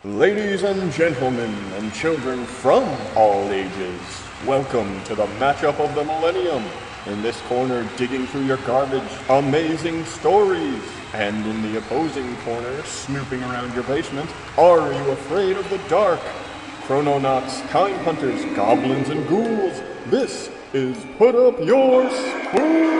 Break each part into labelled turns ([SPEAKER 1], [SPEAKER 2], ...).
[SPEAKER 1] Ladies and gentlemen, and children from all ages, welcome to the matchup of the millennium. In this corner, digging through your garbage, amazing stories. And in the opposing corner, snooping around your basement, are you afraid of the dark? Chrononauts, time hunters, goblins, and ghouls, this is Put Up Your Spooks!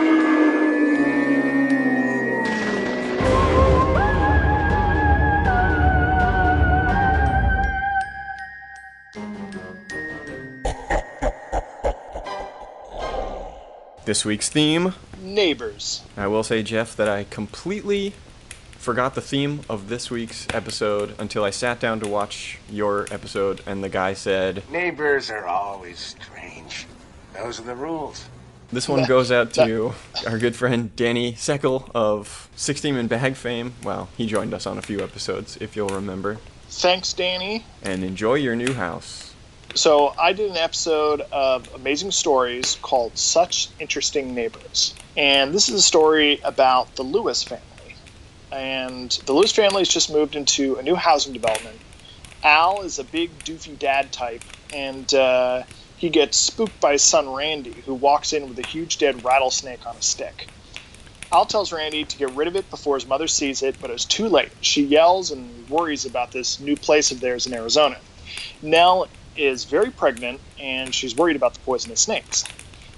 [SPEAKER 1] This week's theme,
[SPEAKER 2] Neighbors.
[SPEAKER 1] I will say, Jeff, that I completely forgot the theme of this week's episode until I sat down to watch your episode, and the guy said,
[SPEAKER 3] Neighbors are always strange. Those are the rules.
[SPEAKER 1] This one goes out to our good friend Danny Seckel of 16 in Bag fame. Well, he joined us on a few episodes, if you'll remember.
[SPEAKER 2] Thanks, Danny.
[SPEAKER 1] And enjoy your new house.
[SPEAKER 2] So I did an episode of Amazing Stories called Such Interesting Neighbors. And this is a story about the Lewis family. And the Lewis family has just moved into a new housing development. Al is a big, doofy dad type, and he gets spooked by his son Randy, who walks in with a huge dead rattlesnake on a stick. Al tells Randy to get rid of it before his mother sees it, but it's too late. She yells and worries about this new place of theirs in Arizona. Nell is very pregnant, and she's worried about the poisonous snakes.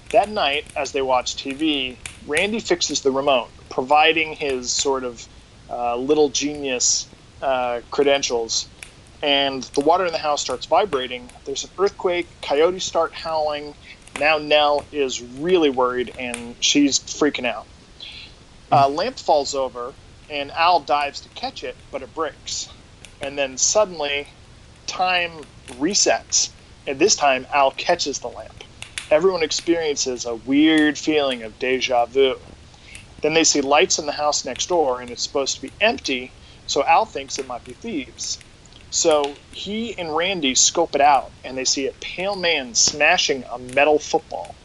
[SPEAKER 2] That night, as they watch TV, Randy fixes the remote, providing his sort of little genius credentials, and the water in the house starts vibrating. There's an earthquake, coyotes start howling. Now Nell is really worried, and she's freaking out. Lamp falls over, and Al dives to catch it, but it breaks. And then suddenly, time resets, and this time Al catches the lamp. Everyone experiences a weird feeling of deja vu. Then they see lights in the house next door, and it's supposed to be empty, so Al thinks it might be thieves. So he and Randy scope it out, and they see a pale man smashing a metal football.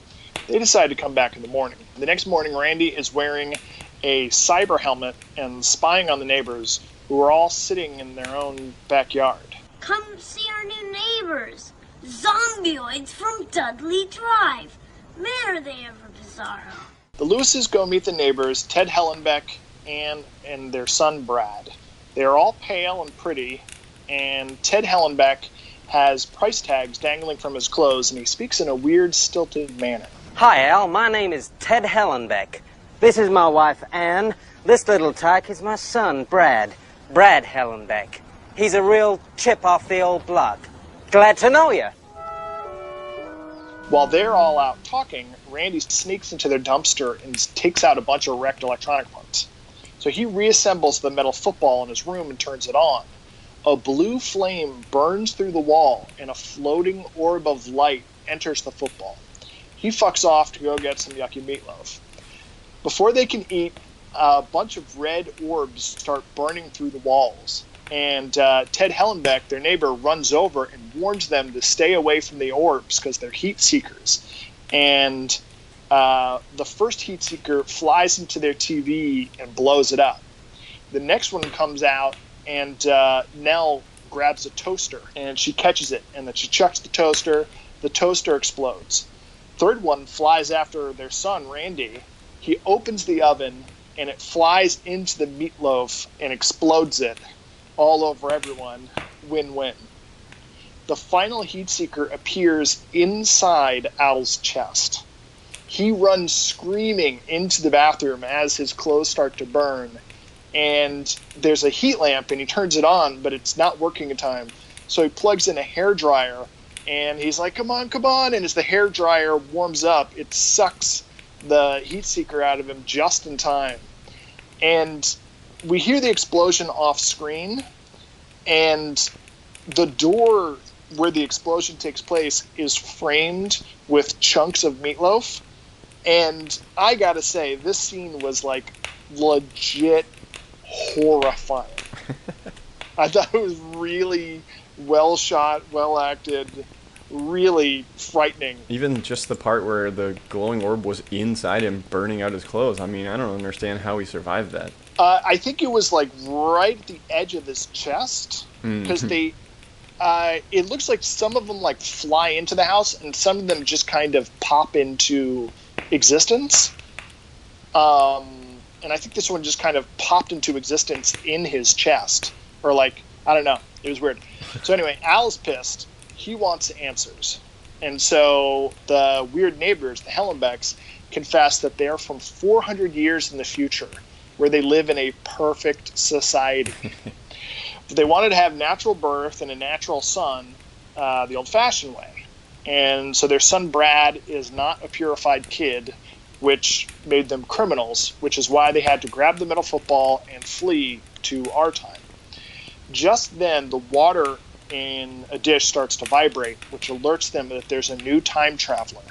[SPEAKER 2] They decide to come back in the morning. The next morning, Randy is wearing a cyber helmet and spying on the neighbors, who are all sitting in their own backyard.
[SPEAKER 4] Come see our new neighbors, zombioids from Dudley Drive. Man, are they ever bizarro.
[SPEAKER 2] The Lewises go meet the neighbors, Ted Hellenbeck and their son Brad. They are all pale and pretty, and Ted Hellenbeck has price tags dangling from his clothes, and he speaks in a weird, stilted manner.
[SPEAKER 5] Hi, Al. My name is Ted Hellenbeck. This is my wife, Anne. This little tyke is my son, Brad Hellenbeck. He's a real chip off the old block. Glad to know you.
[SPEAKER 2] While they're all out talking, Randy sneaks into their dumpster and takes out a bunch of wrecked electronic parts. So he reassembles the metal football in his room and turns it on. A blue flame burns through the wall, and a floating orb of light enters the football. He fucks off to go get some yucky meatloaf. Before they can eat, a bunch of red orbs start burning through the walls. And Ted Hellenbeck, their neighbor, runs over and warns them to stay away from the orbs because they're heat seekers. And the first heat seeker flies into their TV and blows it up. The next one comes out, and Nell grabs a toaster, and she catches it, and then she chucks the toaster explodes. Third one flies after their son, Randy. He opens the oven, and it flies into the meatloaf and explodes it all over everyone. Win-win. The final heat seeker appears inside Al's chest. He runs screaming into the bathroom as his clothes start to burn, and there's a heat lamp, and he turns it on, but it's not working in time. So he plugs in a hairdryer, and he's like, come on, and as the hairdryer warms up, it sucks the heat seeker out of him just in time. And we hear the explosion off screen, and the door where the explosion takes place is framed with chunks of meatloaf. And I gotta say, this scene was like legit horrifying. I thought it was really well shot, well acted, really frightening.
[SPEAKER 1] Even just the part where the glowing orb was inside him, burning out his clothes. I mean, I don't understand how he survived that.
[SPEAKER 2] I think it was like right at the edge of his chest, because they. It looks like some of them like fly into the house, and some of them just kind of pop into existence. And I think this one just kind of popped into existence in his chest, or like I don't know. It was weird. So anyway, Al's pissed. He wants answers, and so the weird neighbors, the Hellenbecks, confess that they are from 400 years in the future, where they live in a perfect society. They wanted to have natural birth and a natural son the old-fashioned way. And so their son Brad is not a purified kid, which made them criminals, which is why they had to grab the metal football and flee to our time. Just then, the water in a dish starts to vibrate, which alerts them that there's a new time traveler.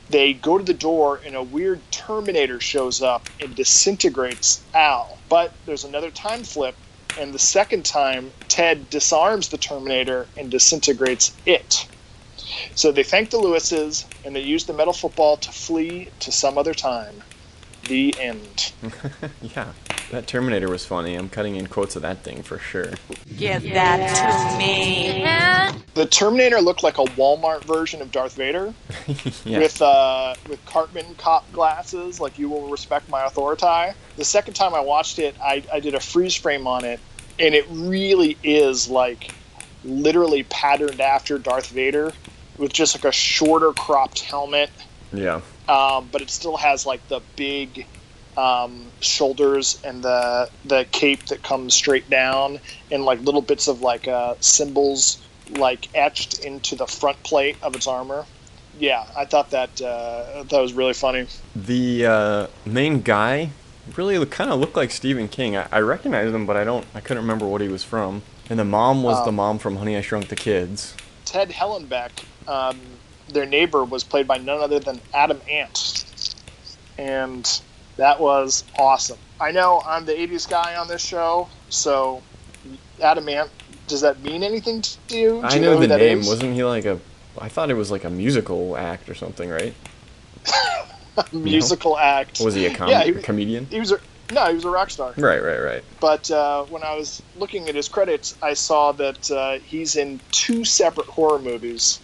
[SPEAKER 2] They go to the door, and a weird Terminator shows up and disintegrates Al. But there's another time flip, and the second time, Ted disarms the Terminator and disintegrates it. So they thank the Lewises, and they use the metal football to flee to some other time. The end.
[SPEAKER 6] Yeah, that Terminator was funny. I'm cutting in quotes of that thing for sure.
[SPEAKER 7] Give that to me.
[SPEAKER 2] The Terminator looked like a Walmart version of Darth Vader.
[SPEAKER 6] Yeah.
[SPEAKER 2] With Cartman cop glasses, like you will respect my authority. The second time I watched it, I did a freeze frame on it, and it really is like literally patterned after Darth Vader, with just like a shorter cropped helmet.
[SPEAKER 6] Yeah.
[SPEAKER 2] But it still has like the big shoulders and the cape that comes straight down, and like little bits of like symbols like etched into the front plate of its armor. Yeah, I thought that was really funny.
[SPEAKER 6] The main guy really kind of looked like Stephen King. I recognized him, but I couldn't remember what he was from. And the mom was the mom from Honey, I Shrunk the Kids.
[SPEAKER 2] Ted Hellenbeck, their neighbor, was played by none other than Adam Ant. And that was awesome. I know I'm the 80s guy on this show, so Adam Ant, does that mean anything to you?
[SPEAKER 6] I know the name. Wasn't he like I thought it was like a musical act or something, right?
[SPEAKER 2] Musical act.
[SPEAKER 6] Was he a comedian?
[SPEAKER 2] He was a rock star.
[SPEAKER 6] Right.
[SPEAKER 2] But when I was looking at his credits, I saw that he's in 2 separate horror movies.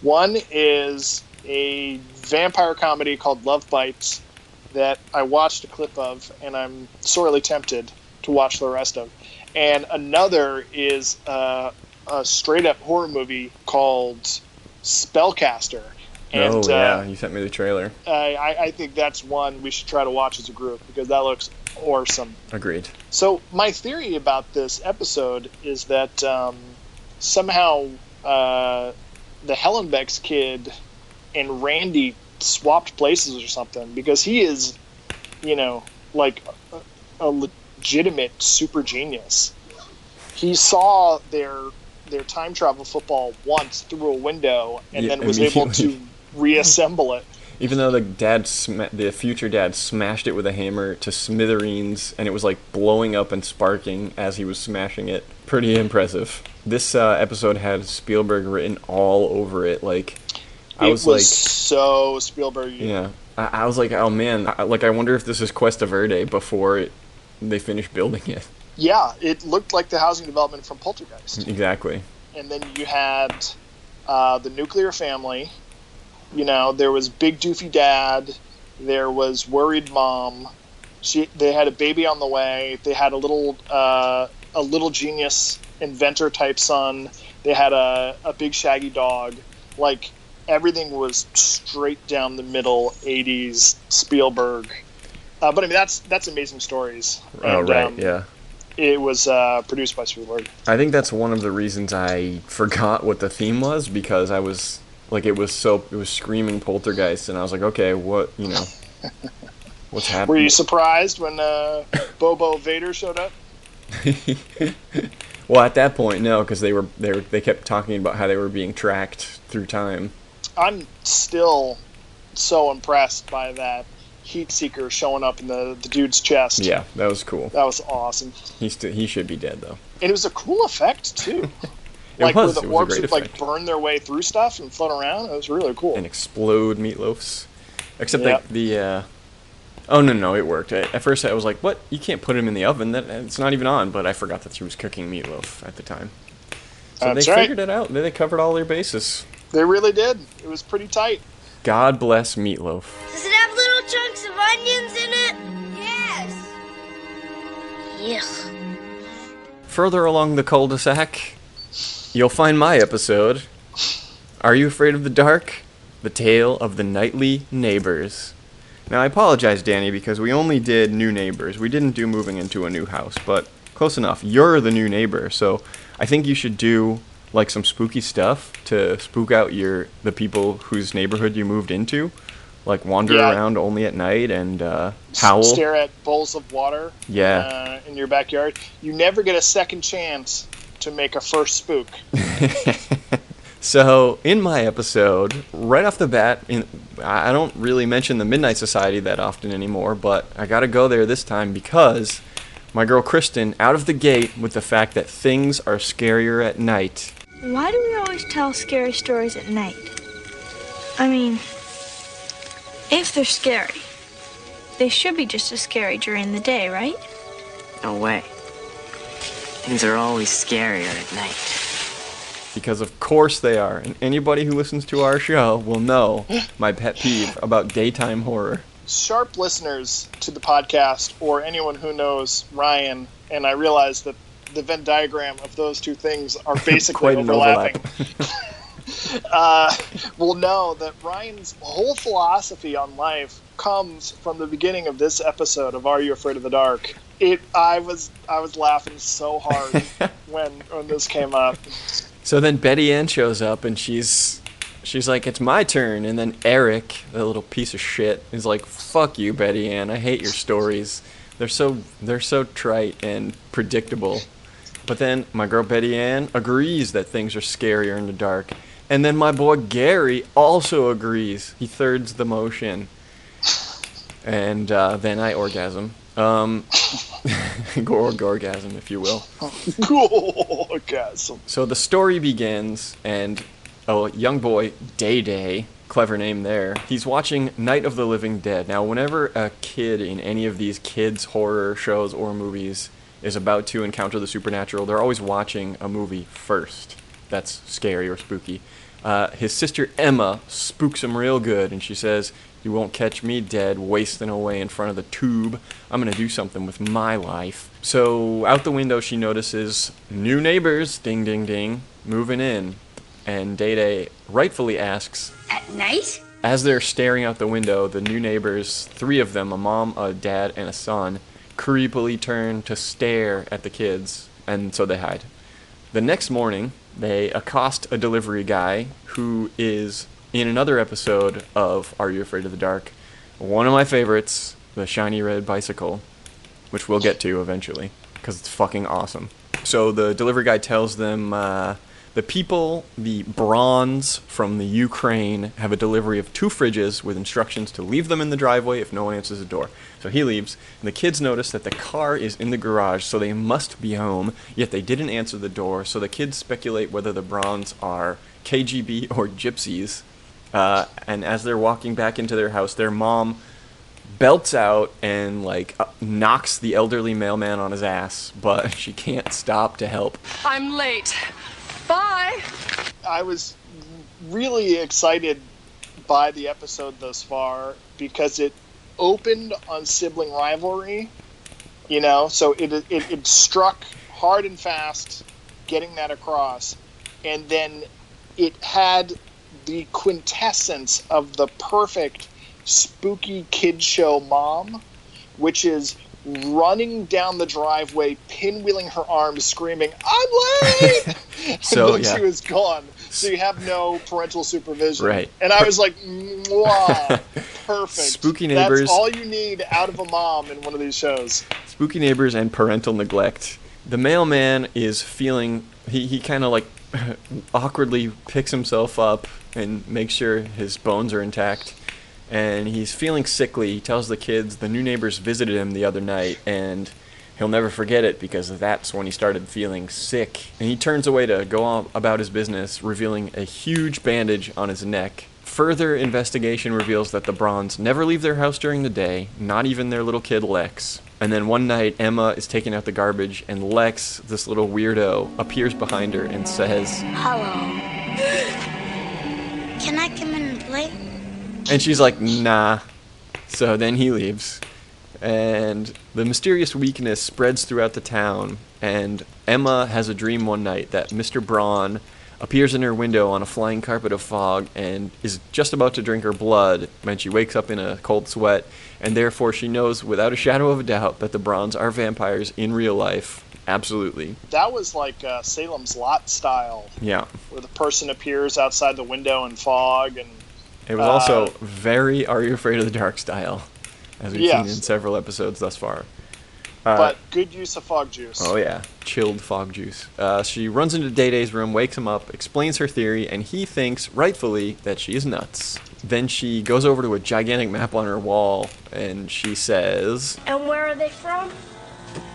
[SPEAKER 2] One is a vampire comedy called Love Bites that I watched a clip of, and I'm sorely tempted to watch the rest of. And another is a straight-up horror movie called Spellcaster. And,
[SPEAKER 6] yeah, you sent me the trailer.
[SPEAKER 2] I think that's one we should try to watch as a group, because that looks awesome.
[SPEAKER 6] Agreed.
[SPEAKER 2] So my theory about this episode is that somehow the Hellenbeck's kid and Randy swapped places or something, because he is, like a legitimate super genius. He saw their time travel football once through a window, and then was able to reassemble it.
[SPEAKER 6] Even though the future dad smashed it with a hammer to smithereens, and it was like blowing up and sparking as he was smashing it. Pretty impressive. This episode had Spielberg written all over it. Like,
[SPEAKER 2] it was so Spielberg.
[SPEAKER 6] Yeah, I was like, oh man, I wonder if this is Cuesta Verde before they finished building it.
[SPEAKER 2] Yeah, it looked like the housing development from Poltergeist.
[SPEAKER 6] Exactly. And
[SPEAKER 2] then you had the nuclear family. There was Big Doofy Dad. There was Worried Mom. They had a baby on the way. They had a little genius inventor type son. They had a big shaggy dog. Like, everything was straight down the middle 80s Spielberg. But I mean, that's Amazing Stories.
[SPEAKER 6] And, right, yeah.
[SPEAKER 2] It was produced by Spielberg.
[SPEAKER 6] I think that's one of the reasons I forgot what the theme was, because I was like, it was screaming Poltergeist, and I was like, okay, what, what's happening?
[SPEAKER 2] Were you surprised when Bobo Vader showed up?
[SPEAKER 6] Well, at that point, no, because they kept talking about how they were being tracked through time.
[SPEAKER 2] I'm still so impressed by that heat seeker showing up in the dude's chest.
[SPEAKER 6] Yeah, that was cool.
[SPEAKER 2] That was awesome.
[SPEAKER 6] He should be dead, though.
[SPEAKER 2] And it was a cool effect too.
[SPEAKER 6] Where
[SPEAKER 2] the orbs would like burn their way through stuff and float around. It was really cool.
[SPEAKER 6] And explode meatloafs. Except Oh, no, it worked. At first I was like, what? You can't put him in the oven. It's not even on. But I forgot that she was cooking meatloaf at the time. So
[SPEAKER 2] That's
[SPEAKER 6] they
[SPEAKER 2] right.
[SPEAKER 6] figured it out. They covered all their bases.
[SPEAKER 2] They really did. It was pretty tight.
[SPEAKER 6] God bless meatloaf.
[SPEAKER 4] Does it have little chunks of onions in it? Yes. Yuck.
[SPEAKER 6] Further along the cul-de-sac, you'll find my episode, Are You Afraid of the Dark? The Tale of the Nightly Neighbors. Now, I apologize, Danny, because we only did new neighbors. We didn't do moving into a new house, but close enough. You're the new neighbor, so I think you should do like some spooky stuff to spook out the people whose neighborhood you moved into. Like wander around only at night and howl.
[SPEAKER 2] Stare at bowls of water in your backyard. You never get a second chance to make a first spook.
[SPEAKER 6] So, in my episode, right off the bat, I don't really mention the Midnight Society that often anymore, but I gotta go there this time because my girl Kristen, out of the gate with the fact that things are scarier at night.
[SPEAKER 8] Why do we always tell scary stories at night? I mean, if they're scary, they should be just as scary during the day, right?
[SPEAKER 5] No way. Things are always scarier at night.
[SPEAKER 6] Because of course they are, and anybody who listens to our show will know my pet peeve about daytime horror.
[SPEAKER 2] Sharp listeners to the podcast, or anyone who knows Ryan, and I realize that the Venn diagram of those two things are basically overlapping. Will know that Ryan's whole philosophy on life comes from the beginning of this episode of Are You Afraid of the Dark? I was laughing so hard when this came up.
[SPEAKER 6] So then Betty Ann shows up and she's like, it's my turn. And then Eric, the little piece of shit, is like, fuck you, Betty Ann. I hate your stories. They're so trite and predictable. But then my girl Betty Ann agrees that things are scarier in the dark. And then my boy Gary also agrees. He thirds the motion. And then I orgasm. Gorgasm, if you will.
[SPEAKER 2] Orgasm.
[SPEAKER 6] So the story begins, and a young boy, Day, clever name there, he's watching Night of the Living Dead. Now, whenever a kid in any of these kids' horror shows or movies is about to encounter the supernatural, they're always watching a movie first that's scary or spooky. His sister Emma spooks him real good, and she says, "You won't catch me dead, wasting away in front of the tube. I'm going to do something with my life." So out the window she notices new neighbors, ding, ding, ding, moving in. And Day rightfully asks,
[SPEAKER 4] At night?
[SPEAKER 6] as they're staring out the window, the new neighbors, 3 of them, a mom, a dad, and a son, creepily turn to stare at the kids, and so they hide. The next morning, they accost a delivery guy who is in another episode of Are You Afraid of the Dark, one of my favorites, the shiny red bicycle, which we'll get to eventually, because it's fucking awesome. So the delivery guy tells them, the people, the Bronze from the Ukraine, have a delivery of 2 fridges with instructions to leave them in the driveway if no one answers the door. So he leaves, and the kids notice that the car is in the garage, so they must be home, yet they didn't answer the door, so the kids speculate whether the Bronze are KGB or gypsies. And as they're walking back into their house, their mom belts out and knocks the elderly mailman on his ass, but she can't stop to help.
[SPEAKER 7] I'm late. Bye.
[SPEAKER 2] I was really excited by the episode thus far because it opened on sibling rivalry, so it struck hard and fast, getting that across, and then it had the quintessence of the perfect spooky kid show mom, which is running down the driveway, pinwheeling her arms, screaming, "I'm late!"
[SPEAKER 6] So,
[SPEAKER 2] and then she was gone. So you have no parental supervision.
[SPEAKER 6] Right.
[SPEAKER 2] And I was like, mwah, perfect.
[SPEAKER 6] Spooky neighbors.
[SPEAKER 2] That's all you need out of a mom in one of these shows.
[SPEAKER 6] Spooky neighbors and parental neglect. The mailman is feeling, he kind of awkwardly picks himself up and makes sure his bones are intact. And he's feeling sickly. He tells the kids the new neighbors visited him the other night, and he'll never forget it because that's when he started feeling sick. And he turns away to go on about his business, revealing a huge bandage on his neck Further investigation reveals that the Bronze never leave their house during the day, not even their little kid Lex. And then one night, Emma is taking out the garbage, and Lex, this little weirdo, appears behind her and says,
[SPEAKER 4] Hello. Can I come in and play?
[SPEAKER 6] and she's like, nah. So then he leaves. And the mysterious weakness spreads throughout the town, and Emma has a dream one night that Mr. Braun appears in her window on a flying carpet of fog and is just about to drink her blood when she wakes up in a cold sweat, and therefore she knows without a shadow of a doubt that the Brauns are vampires in real life. Absolutely.
[SPEAKER 2] That was like Salem's Lot style.
[SPEAKER 6] Yeah.
[SPEAKER 2] Where the person appears outside the window in fog. And
[SPEAKER 6] it was also very Are You Afraid of the Dark style, as we've seen in several episodes thus far.
[SPEAKER 2] But good use of fog juice.
[SPEAKER 6] Oh, yeah. Chilled fog juice. She runs into Day-Day's room, wakes him up, explains her theory, and he thinks, rightfully, that she is nuts. Then she goes over to a gigantic map on her wall, and she says...
[SPEAKER 8] And where are they from?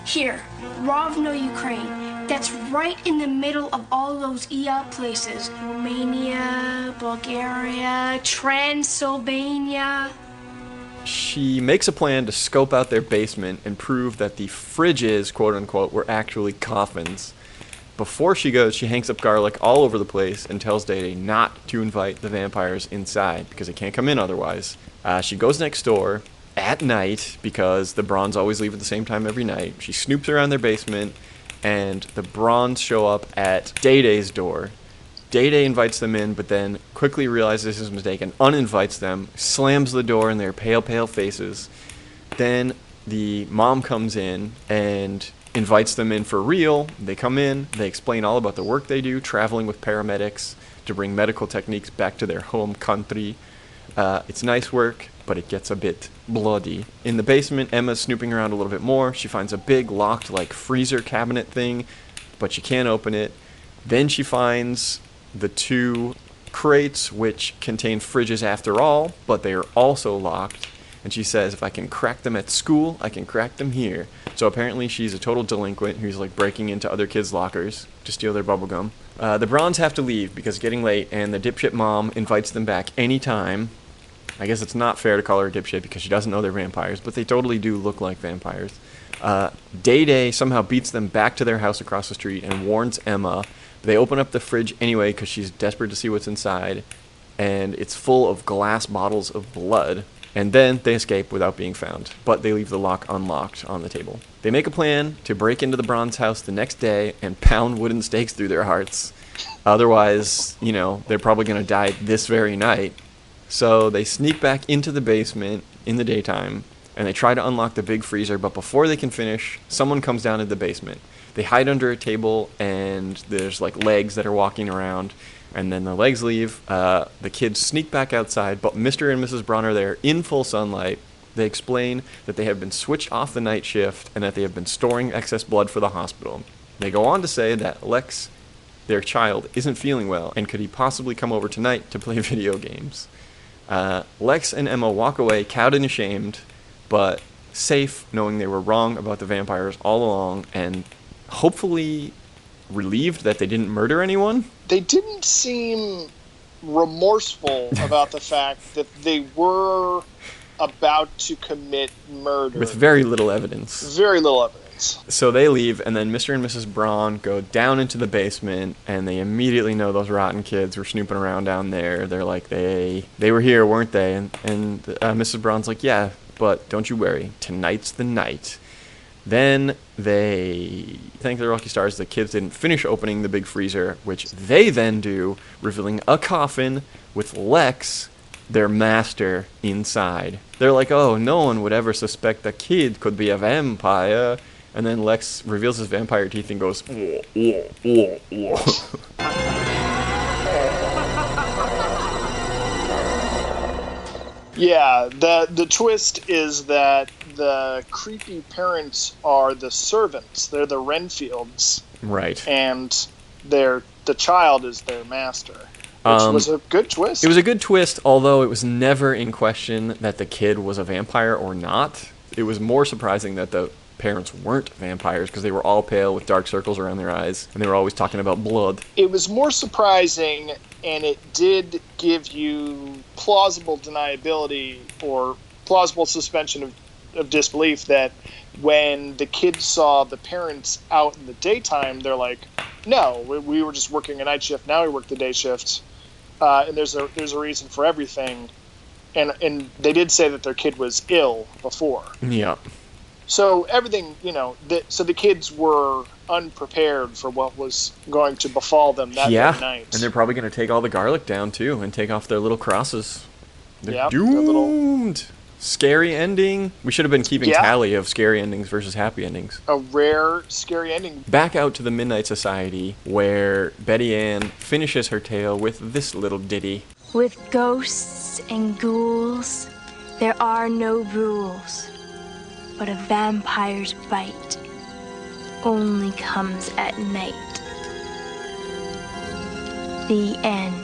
[SPEAKER 8] Here, Rovno, Ukraine. That's right in the middle of all those places. Romania, Bulgaria, Transylvania...
[SPEAKER 6] She makes a plan to scope out their basement and prove that the fridges, quote-unquote, were actually coffins. Before she goes, she hangs up garlic all over the place and tells Day-Day not to invite the vampires inside because they can't come in otherwise. She goes next door at night because the Brauns always leave at the same time every night. She snoops around their basement, and the Brauns show up at Day-Day's door. Day-Day invites them in, but then quickly realizes his mistake and uninvites them, slams the door in their pale, pale faces. Then the mom comes in and invites them in for real. They come in, they explain all about the work they do, traveling with paramedics to bring medical techniques back to their home country. It's nice work, but it gets a bit bloody. In the basement, Emma's snooping around a little bit more. She finds a big locked freezer cabinet thing, but she can't open it. Then she finds the two crates, which contain fridges after all, but they are also locked. And she says, if I can crack them at school, I can crack them here. So apparently she's a total delinquent who's breaking into other kids' lockers to steal their bubblegum. The Brauns have to leave because it's getting late, and the dipshit mom invites them back anytime. I guess it's not fair to call her a dipshit because she doesn't know they're vampires, but they totally do look like vampires. Day-Day somehow beats them back to their house across the street and warns Emma. They open up the fridge anyway because she's desperate to see what's inside, and it's full of glass bottles of blood. And then they escape without being found, but they leave the lock unlocked on the table. They make a plan to break into the Brauns' house the next day and pound wooden stakes through their hearts. Otherwise, they're probably going to die this very night. So they sneak back into the basement in the daytime, and they try to unlock the big freezer, but before they can finish, someone comes down to the basement. They hide under a table, and there's legs that are walking around, and then the legs leave. The kids sneak back outside, but Mr. and Mrs. Braun are there in full sunlight. They explain that they have been switched off the night shift and that they have been storing excess blood for the hospital. They go on to say that Lex, their child, isn't feeling well, and could he possibly come over tonight to play video games? Lex and Emma walk away, cowed and ashamed, but safe, knowing they were wrong about the vampires all along, and hopefully relieved that they didn't murder anyone.
[SPEAKER 2] They didn't seem remorseful about the fact that they were about to commit murder.
[SPEAKER 6] With very little evidence.
[SPEAKER 2] Very little evidence.
[SPEAKER 6] So they leave, and then Mr. and Mrs. Braun go down into the basement, and they immediately know those rotten kids were snooping around down there. They're like, they were here, weren't they? And Mrs. Braun's like, yeah, but don't you worry, tonight's the night. Then they thank their lucky stars the kids didn't finish opening the big freezer, which they then do, revealing a coffin with Lex, their master, inside. They're like, oh, no one would ever suspect a kid could be a vampire. And then Lex reveals his vampire teeth and goes, "Oh, oh, oh, oh."
[SPEAKER 2] Yeah, the twist is that the creepy parents are the servants. They're the Renfields.
[SPEAKER 6] Right.
[SPEAKER 2] And the child is their master. Which was a good twist.
[SPEAKER 6] It was a good twist, although it was never in question that the kid was a vampire or not. It was more surprising that the parents weren't vampires because they were all pale with dark circles around their eyes, and they were always talking about blood.
[SPEAKER 2] It was more surprising and it did give you plausible deniability or plausible suspension of disbelief that when the kids saw the parents out in the daytime, they're like, no, we were just working a night shift, now we work the day shift, and there's a reason for everything. And they did say that their kid was ill before.
[SPEAKER 6] Yeah.
[SPEAKER 2] So everything, so the kids were unprepared for what was going to befall them that very night.
[SPEAKER 6] And they're probably going to take all the garlic down, too, and take off their little crosses. They're
[SPEAKER 2] doomed.
[SPEAKER 6] Scary ending. We should have been keeping tally of scary endings versus happy endings.
[SPEAKER 2] A rare scary ending.
[SPEAKER 6] Back out to the Midnight Society, where Betty Ann finishes her tale with this little ditty.
[SPEAKER 8] With ghosts and ghouls, there are no rules, but a vampire's bite only comes at night. The end.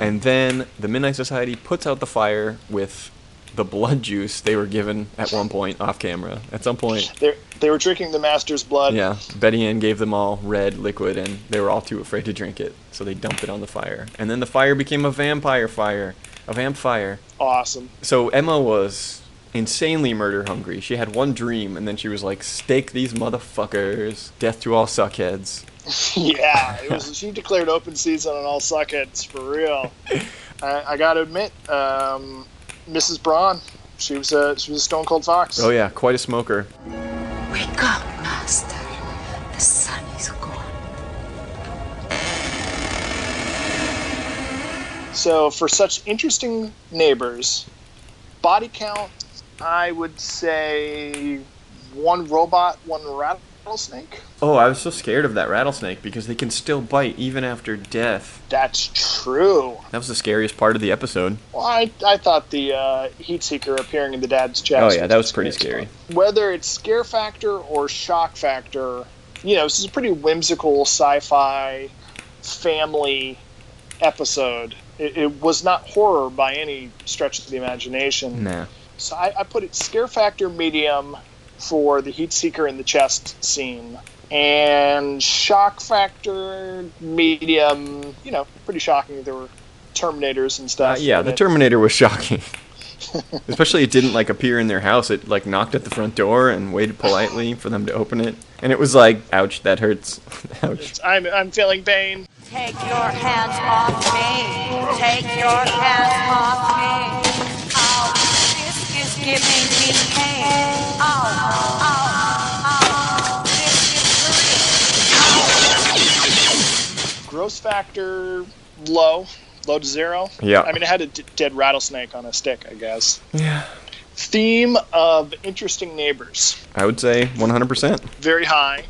[SPEAKER 6] And then the Midnight Society puts out the fire with the blood juice they were given at one point off camera. At some point,
[SPEAKER 2] they were drinking the master's blood.
[SPEAKER 6] Yeah, Betty Ann gave them all red liquid, and they were all too afraid to drink it, so they dumped it on the fire. And then the fire became a vampire fire, a vamp fire.
[SPEAKER 2] Awesome.
[SPEAKER 6] So Emma was insanely murder hungry. She had one dream, and then she was like, "Stake these motherfuckers! Death to all suckheads!"
[SPEAKER 2] Yeah, she declared open season on all suckheads for real. I gotta admit, Mrs. Braun, she was a stone cold fox.
[SPEAKER 6] Oh yeah, quite a smoker.
[SPEAKER 9] Wake up, master. The sun is gone.
[SPEAKER 2] So for such interesting neighbors, body count, I would say one robot, one rattlesnake.
[SPEAKER 6] Oh, I was so scared of that rattlesnake because they can still bite even after death.
[SPEAKER 2] That's true.
[SPEAKER 6] That was the scariest part of the episode.
[SPEAKER 2] Well, I thought the heat seeker appearing in the dad's chest.
[SPEAKER 6] Oh yeah, that was pretty scary.
[SPEAKER 2] Whether it's scare factor or shock factor, this is a pretty whimsical sci-fi family episode. It was not horror by any stretch of the imagination.
[SPEAKER 6] Nah.
[SPEAKER 2] So I put it scare factor medium for the heat seeker in the chest scene, and shock factor medium. Pretty shocking. There were Terminators and stuff.
[SPEAKER 6] Yeah, the Terminator was shocking. Especially it didn't appear in their house. It knocked at the front door and waited politely for them to open it. And it was like, ouch, that hurts. Ouch.
[SPEAKER 2] I'm feeling pain.
[SPEAKER 9] Take your hands off me. Take your hands off me. Oh, this is giving me pain. Oh, this is hurting.
[SPEAKER 2] Gross factor low to zero.
[SPEAKER 6] Yeah.
[SPEAKER 2] I mean, it had a dead rattlesnake on a stick, I guess.
[SPEAKER 6] Yeah.
[SPEAKER 2] Theme of interesting neighbors.
[SPEAKER 6] I would say 100%.
[SPEAKER 2] Very high.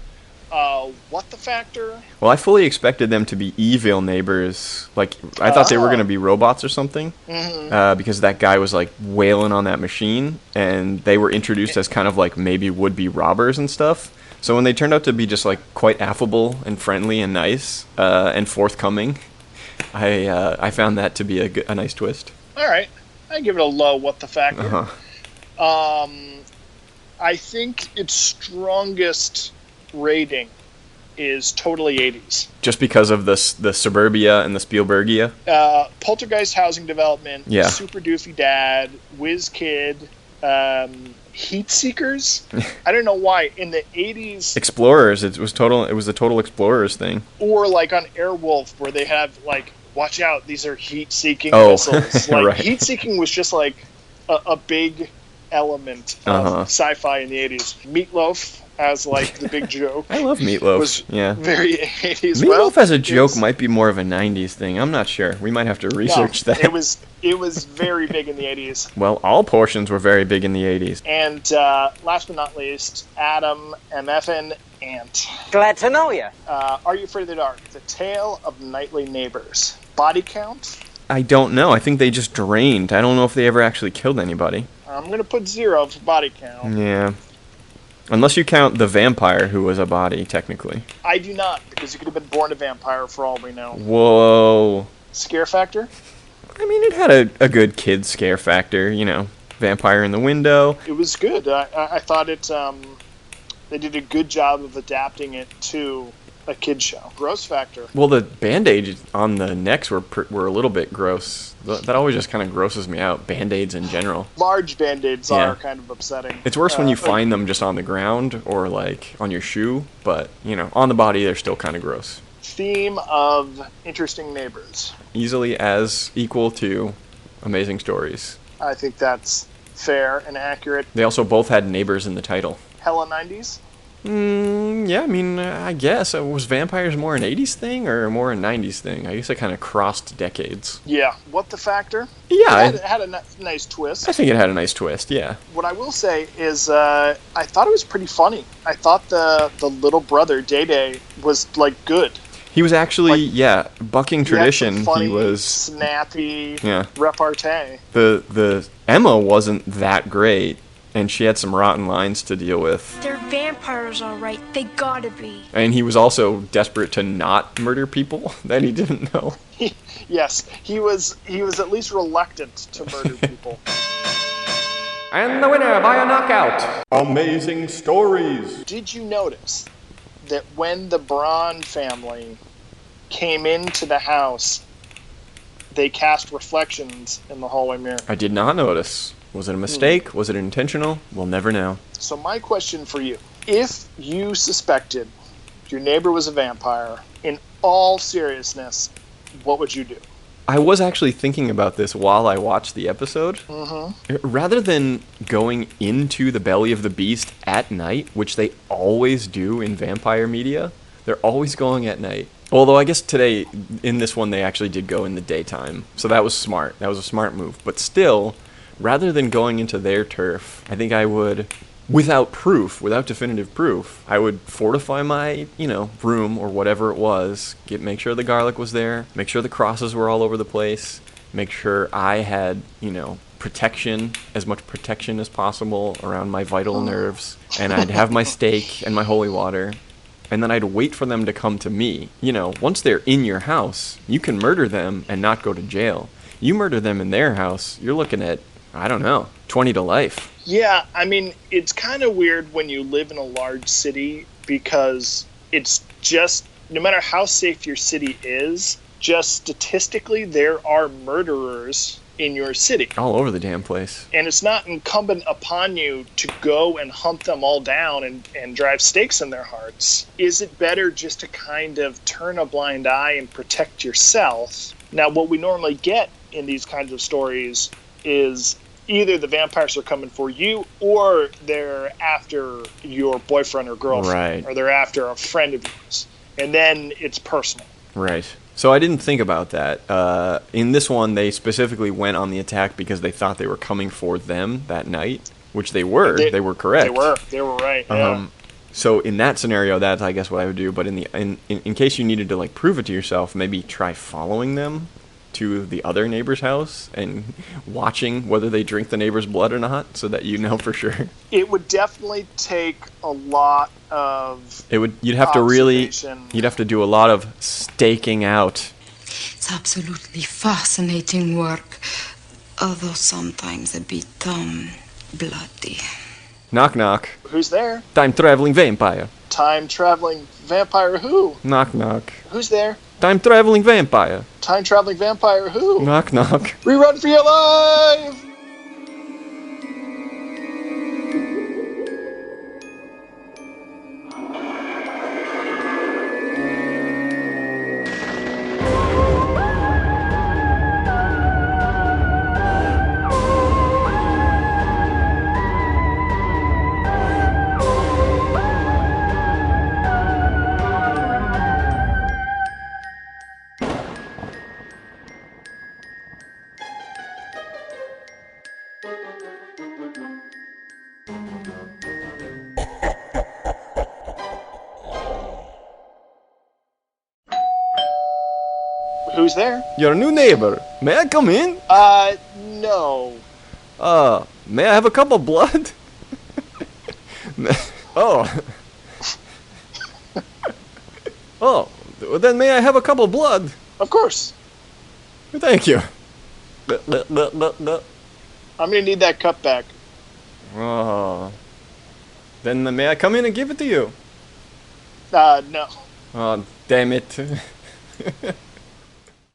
[SPEAKER 2] What the factor?
[SPEAKER 6] Well, I fully expected them to be evil neighbors. I thought they were going to be robots or something.
[SPEAKER 2] Mm-hmm.
[SPEAKER 6] Because that guy was wailing on that machine, and they were introduced as kind of maybe would-be robbers and stuff. So when they turned out to be just quite affable and friendly and nice and forthcoming, I found that to be a nice twist.
[SPEAKER 2] All right, I give it a low. What the factor?
[SPEAKER 6] Uh-huh.
[SPEAKER 2] I think its strongest rating is totally 80s.
[SPEAKER 6] Just because of the suburbia and the Spielbergia?
[SPEAKER 2] Poltergeist housing development,
[SPEAKER 6] yeah.
[SPEAKER 2] Super Doofy Dad, Whiz Kid, Heat Seekers. I don't know why in the 80s.
[SPEAKER 6] Explorers. It was a total Explorers thing.
[SPEAKER 2] Or on Airwolf, where they have watch out, these are heat-seeking
[SPEAKER 6] Oh,
[SPEAKER 2] missiles.
[SPEAKER 6] right.
[SPEAKER 2] Heat-seeking was just a big element of sci-fi in the 80s. Meatloaf as the big joke.
[SPEAKER 6] I love Meatloaf.
[SPEAKER 2] Was very 80s.
[SPEAKER 6] Meatloaf as a joke might be more of a 90s thing. I'm not sure. We might have to research that.
[SPEAKER 2] It was very big in the 80s.
[SPEAKER 6] Well, all portions were very big in the 80s.
[SPEAKER 2] And last but not least, Adam MFN Ant.
[SPEAKER 5] Glad to know you.
[SPEAKER 2] Are You Afraid of the Dark? The Tale of Nightly Neighbors. Body count?
[SPEAKER 6] I don't know. I think they just drained. I don't know if they ever actually killed anybody.
[SPEAKER 2] I'm going to put 0 for body count.
[SPEAKER 6] Yeah. Unless you count the vampire, who was a body, technically.
[SPEAKER 2] I do not, because you could have been born a vampire for all we know.
[SPEAKER 6] Whoa.
[SPEAKER 2] Scare factor?
[SPEAKER 6] I mean, it had a good kid scare factor, vampire in the window.
[SPEAKER 2] It was good. I thought they did a good job of adapting it to a kid's show. Gross factor.
[SPEAKER 6] Well, the band-aids on the necks were a little bit gross. That always just kind of grosses me out, band-aids in general.
[SPEAKER 2] Large band-aids are kind of upsetting.
[SPEAKER 6] It's worse when you find them just on the ground or, like, on your shoe, but, you know, on the body, they're still kind of gross.
[SPEAKER 2] Theme of interesting neighbors.
[SPEAKER 6] Easily as equal to Amazing Stories.
[SPEAKER 2] I think that's fair and accurate.
[SPEAKER 6] They also both had neighbors in the title.
[SPEAKER 2] Hella 90s?
[SPEAKER 6] Yeah, I mean, I guess. Was vampires more an 80s thing or more a 90s thing? I guess it kind of crossed decades.
[SPEAKER 2] Yeah. What the factor?
[SPEAKER 6] Yeah.
[SPEAKER 2] It had a nice twist.
[SPEAKER 6] I think it had a nice twist, yeah.
[SPEAKER 2] What I will say is I thought it was pretty funny. I thought the little brother, Day-Day, was, like, good.
[SPEAKER 6] He was actually, bucking tradition.
[SPEAKER 2] He, funny,
[SPEAKER 6] he was
[SPEAKER 2] snappy repartee.
[SPEAKER 6] The Emma wasn't that great. And she had some rotten lines to deal with.
[SPEAKER 8] They're vampires, all right. They gotta be.
[SPEAKER 6] And he was also desperate to not murder people that he didn't know.
[SPEAKER 2] Yes, he was at least reluctant to murder people.
[SPEAKER 6] And the winner by a knockout.
[SPEAKER 1] Amazing Stories.
[SPEAKER 2] Did you notice that when the Braun family came into the house, they cast reflections in the hallway mirror?
[SPEAKER 6] I did not notice. Was it a mistake? Was it intentional? We'll never know.
[SPEAKER 2] So my question for you, if you suspected your neighbor was a vampire, in all seriousness, what would you do?
[SPEAKER 6] I was actually thinking about this while I watched the episode. Mm-hmm. Rather than going into the belly of the beast at night, which they always do in vampire media, they're always going at night. Although I guess today, in this one, they actually did go in the daytime. So that was smart. That was a smart move. But still, rather than going into their turf, I think I would, without definitive proof, I would fortify my, room or whatever it was, make sure the garlic was there, make sure the crosses were all over the place, make sure I had, protection, as much protection as possible around my vital nerves, and I'd have my steak and my holy water, and then I'd wait for them to come to me. Once they're in your house, you can murder them and not go to jail. You murder them in their house, you're looking at, I don't know, 20 to life.
[SPEAKER 2] Yeah, I mean, it's kind of weird when you live in a large city because it's just, no matter how safe your city is, just statistically there are murderers in your city.
[SPEAKER 6] All over the damn place.
[SPEAKER 2] And it's not incumbent upon you to go and hunt them all down and drive stakes in their hearts. Is it better just to kind of turn a blind eye and protect yourself? Now, what we normally get in these kinds of stories is either the vampires are coming for you or they're after your boyfriend or girlfriend. Right. Or they're after a friend of yours. And then it's personal.
[SPEAKER 6] Right. So I didn't think about that. In this one, they specifically went on the attack because they thought they were coming for them that night, which they were. They were correct.
[SPEAKER 2] They were right, yeah.
[SPEAKER 6] So in that scenario, that's, I guess, what I would do. But in case you needed to, like, prove it to yourself, maybe try following them to the other neighbor's house and watching whether they drink the neighbor's blood or not, so that you know for sure.
[SPEAKER 2] It would definitely take a lot of
[SPEAKER 6] you'd have to do a lot of staking out.
[SPEAKER 10] It's absolutely fascinating work, although sometimes a bit bloody.
[SPEAKER 6] Knock knock.
[SPEAKER 2] Who's there?
[SPEAKER 6] Time-traveling vampire.
[SPEAKER 2] Time-traveling vampire who?
[SPEAKER 6] Knock knock.
[SPEAKER 2] Who's there?
[SPEAKER 6] Time-traveling vampire.
[SPEAKER 2] Time-traveling vampire who?
[SPEAKER 6] Knock knock.
[SPEAKER 2] Rerun for your life! Who's there?
[SPEAKER 6] Your new neighbor. May I come in?
[SPEAKER 2] No.
[SPEAKER 6] May I have a cup of blood? Oh. Oh, then may I have a cup of blood?
[SPEAKER 2] Of course.
[SPEAKER 6] Thank you.
[SPEAKER 2] I'm gonna need that cup back.
[SPEAKER 6] Oh. Then may I come in and give it to you?
[SPEAKER 2] No.
[SPEAKER 6] Oh, damn it.